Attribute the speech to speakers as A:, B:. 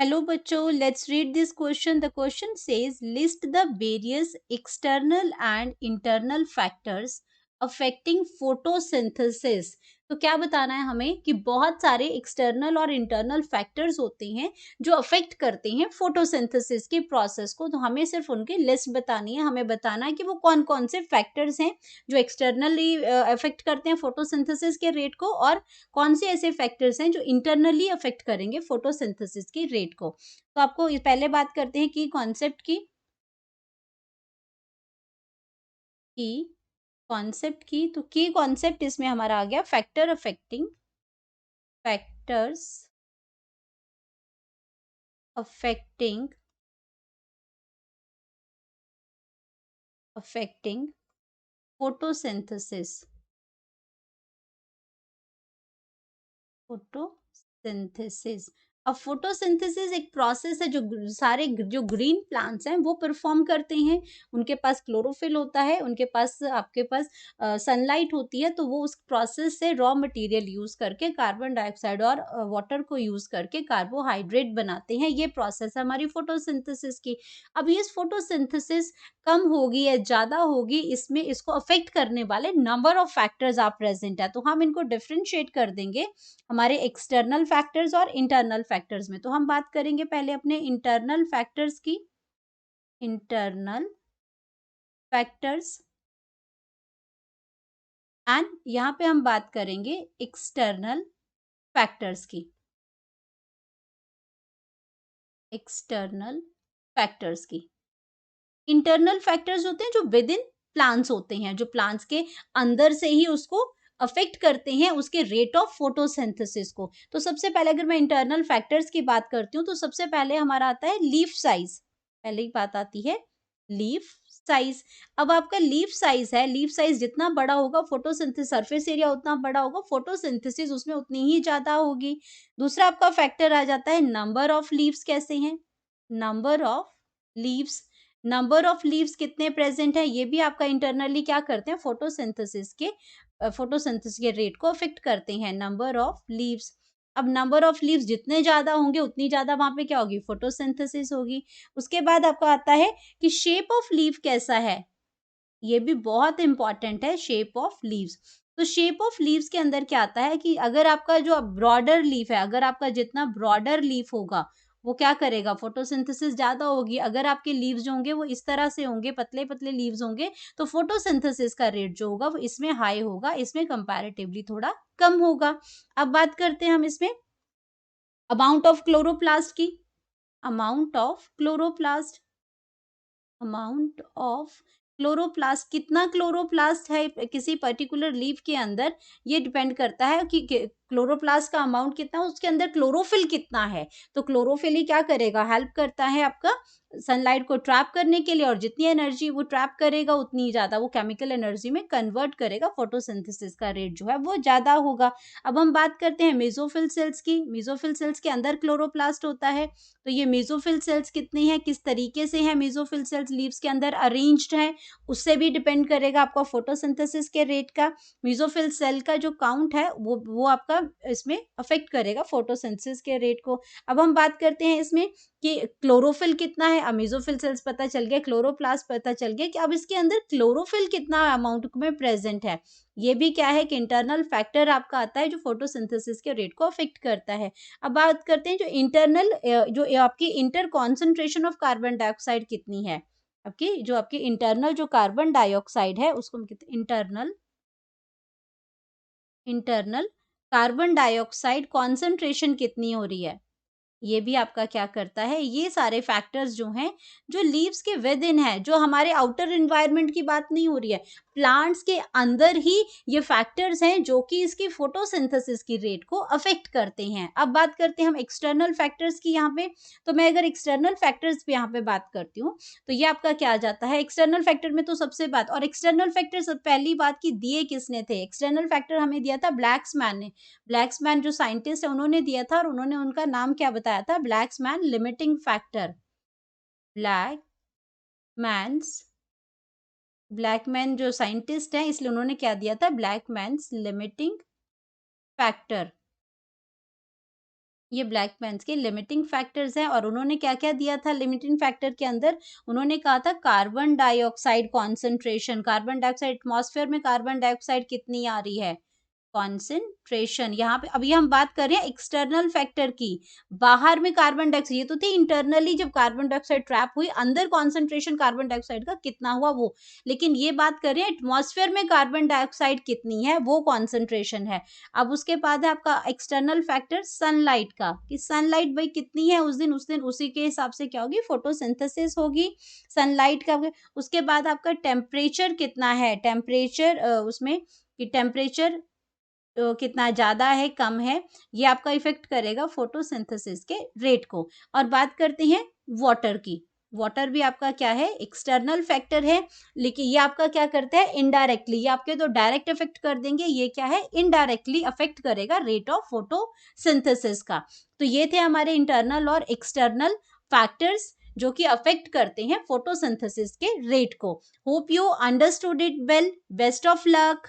A: Hello बच्चों, let's read this question. The question says list the various external and internal factors affecting photosynthesis. तो क्या बताना है हमें कि बहुत सारे एक्सटर्नल और इंटरनल फैक्टर्स होते हैं जो अफेक्ट करते हैं फोटोसिंथेसिस की प्रोसेस को। तो हमें सिर्फ उनकी लिस्ट बतानी है, हमें बताना है कि वो कौन कौन से फैक्टर्स हैं जो एक्सटर्नली अफेक्ट करते हैं फोटोसिंथेसिस के रेट को, और कौन से ऐसे फैक्टर्स हैं जो इंटरनली अफेक्ट करेंगे फोटोसिंथेसिस की रेट को। तो आपको पहले बात करते हैं की कॉन्सेप्ट की। की कॉन्सेप्ट की तो की कॉन्सेप्ट इसमें हमारा आ गया factors affecting affecting photosynthesis photosynthesis. अब फोटोसिंथेसिस एक प्रोसेस है जो जो ग्रीन प्लांट्स हैं वो परफॉर्म करते हैं। उनके पास क्लोरोफिल होता है, उनके पास आपके पास सनलाइट होती है, तो वो उस प्रोसेस से रॉ मटेरियल यूज करके कार्बन डाइऑक्साइड और वाटर को यूज करके कार्बोहाइड्रेट बनाते हैं। ये प्रोसेस है हमारी फोटोसिंथेसिस की। अब ये फोटोसिंथेसिस कम होगी या ज्यादा होगी, इसमें इसको अफेक्ट करने वाले नंबर ऑफ फैक्टर्स आप प्रेजेंट है, तो हम इनको डिफ्रेंशिएट कर देंगे हमारे एक्सटर्नल फैक्टर्स और इंटरनल फैक्टर्स में। तो हम बात करेंगे पहले अपने इंटरनल फैक्टर्स की। इंटरनल फैक्टर्स एंड यहाँ पे हम बात करेंगे एक्सटर्नल फैक्टर्स की। एक्सटर्नल फैक्टर्स की इंटरनल फैक्टर्स होते हैं जो विद इन प्लांट्स होते हैं, जो प्लांट्स के अंदर से ही उसको अफेक्ट करते हैं उसके रेट ऑफ फोटोसिंथेसिस को। तो सबसे पहले अगर मैं इंटरनल फैक्टर्स की बात करती हूँ तो सबसे पहले हमारा आता है लीफ साइज। पहले ही बात आती है लीफ साइज। अब आपका लीफ साइज है, लीफ साइज जितना बड़ा होगा फोटोसिंथेसिस सरफेस एरिया उतना बड़ा होगा, फोटोसिंथेसिस उसमें उतनी ही ज्यादा होगी। दूसरा आपका फैक्टर आ जाता है नंबर ऑफ लीव्स कैसे हैं। Number of leaves, number of leaves कितने प्रेजेंट है, ये भी आपका इंटरनली क्या करते हैं फोटोसिंथेसिस के रेट को अफेक्ट करते हैं। नंबर ऑफ लीव्स, अब नंबर ऑफ लीव्स जितने ज्यादा होंगे उतनी ज्यादा वहां पे क्या होगी, फोटोसिंथेसिस होगी। उसके बाद आपका आता है कि शेप ऑफ लीव कैसा है, ये भी बहुत इंपॉर्टेंट है शेप ऑफ लीव्स। तो शेप ऑफ लीव्स के अंदर क्या आता है कि अगर आपका जो ब्रॉडर लीफ है, अगर आपका जितना ब्रॉडर लीफ होगा वो क्या करेगा, फोटोसिंथेसिस ज्यादा होगी। अगर आपके लीव्स जो होंगे वो इस तरह से होंगे, पतले पतले लीव्स होंगे, तो फोटोसिंथेसिस का रेट जो होगा वो इसमें हाई होगा, इसमें कंपैरेटिवली थोड़ा कम होगा। अब बात करते हैं हम इसमें अमाउंट ऑफ क्लोरोप्लास्ट की। Amount of chloroplast, amount of chloroplast, कितना क्लोरोप्लास्ट है किसी पर्टिकुलर लीफ के अंदर, ये डिपेंड करता है कि क्लोरोप्लास्ट का अमाउंट कितना है, उसके अंदर क्लोरोफिल कितना है। तो क्लोरोफिल ही क्या करेगा, हेल्प करता है आपका सनलाइट को ट्रैप करने के लिए, और जितनी एनर्जी वो ट्रैप करेगा उतनी ज्यादा वो केमिकल एनर्जी में कन्वर्ट करेगा, फोटोसिंथेसिस का रेट जो है वो ज्यादा होगा। अब हम बात करते हैं मेसोफिल सेल्स की। मेसोफिल सेल्स के अंदर क्लोरोप्लास्ट होता है, तो ये मेसोफिल सेल्स कितनी है, किस तरीके से है मेसोफिल सेल्स लीव्स के अंदर अरेंज्ड है, उससे भी डिपेंड करेगा आपका फोटोसिंथेसिस के रेट का। मेसोफिल सेल का जो काउंट है वो आपका इसमें अफेक्ट करेगा फोटोसिंथेसिस के रेट को। अब हम बात करते हैं इसमें कि क्लोरोफिल कितना है। अब मेसोफिल सेल्स पता चल गया, क्लोरोप्लास्ट पता चल गया, कि अब इसके अंदर क्लोरोफिल कितना अमाउंट में प्रेजेंट है। ये भी क्या है कि इंटरनल फैक्टर आपका आता है जो फोटोसिंथेसिस के रेट को अफेक्ट करता है। अब बात करते हैं जो इंटरनल जो आपकी inter concentration of carbon dioxide कितनी है। आपकी जो आपकी इंटरनल जो कार्बन डाइऑक्साइड है उसको हम कहते हैं internal, internal carbon dioxide concentration कितनी हो रही है। ये भी आपका क्या करता है, ये सारे फैक्टर्स जो हैं जो लीव्स के विद इन है, जो हमारे आउटर एनवायरनमेंट की बात नहीं हो रही है, प्लांट्स के अंदर ही ये फैक्टर्स हैं जो कि इसकी फोटोसिंथेसिस की रेट को अफेक्ट करते हैं। अब बात करते हैं हम एक्सटर्नल फैक्टर्स की यहाँ पे। तो मैं अगर एक्सटर्नल फैक्टर्स पे यहाँ पे बात करती हूँ तो ये आपका क्या आ जाता है एक्सटर्नल फैक्टर में। तो सबसे बात, और एक्सटर्नल फैक्टर सब पहली बात की दिए किसने थे, एक्सटर्नल फैक्टर हमें दिया था ब्लैक्समैन ने। ब्लैक्समैन जो साइंटिस्ट है उन्होंने दिया था, और उन्होंने उनका नाम क्या बताया था, ब्लैक्समैन लिमिटिंग फैक्टर। ब्लैकमैन्स, ब्लैकमैन जो साइंटिस्ट है इसलिए उन्होंने क्या दिया था, ब्लैकमैन्स लिमिटिंग फैक्टर। ये ब्लैक पेन्स के लिमिटिंग फैक्टर्स हैं और उन्होंने क्या-क्या दिया था लिमिटिंग फैक्टर के अंदर? उन्होंने कहा था carbon dioxide concentration, carbon dioxide atmosphere में कार्बन डाइऑक्साइड कितनी आ रही है? कॉन्सेंट्रेशन। यहाँ पे अभी हम बात कर रहे हैं एक्सटर्नल फैक्टर की। बाहर में कार्बन डाइऑक्साइड, ये तो थी इंटरनली जब कार्बन डाइऑक्साइड ट्रैप हुई, अंदर कॉन्सेंट्रेशन कार्बन डाइऑक्साइड का कितना हुआ वो। लेकिन ये बात कर रहे हैं एटमॉस्फेयर में कार्बन डाइऑक्साइड कितनी है, वो कॉन्सेंट्रेशन है। अब उसके बाद है आपका एक्सटर्नल फैक्टर सनलाइट का, कि सनलाइट भाई कितनी है उस दिन उसी के हिसाब से क्या होगी, फोटोसिंथेसिस होगी सनलाइट का। उसके बाद आपका टेम्परेचर कितना है, टेम्परेचर उसमें कि टेम्परेचर कितना ज़्यादा है, कम है, ये आपका इफ़ेक्ट करेगा फ़ोटोसिंथेसिस के रेट को। और बात करते हैं वाटर की। वाटर भी आपका क्या है, एक्सटर्नल फैक्टर है, लेकिन ये आपका क्या करता है, इनडायरेक्टली। ये आपके तो डायरेक्ट इफ़ेक्ट कर देंगे, ये क्या है, इनडायरेक्टली अफ़ेक्ट करेगा रेट ऑफ फ़ोटोसिंथेसिस का। तो ये थे हमारे इंटरनल और एक्सटर्नल फैक्टर्स जो कि अफ़ेक्ट करते हैं फ़ोटोसिंथेसिस के रेट को। Hope you understood it well. Best of luck.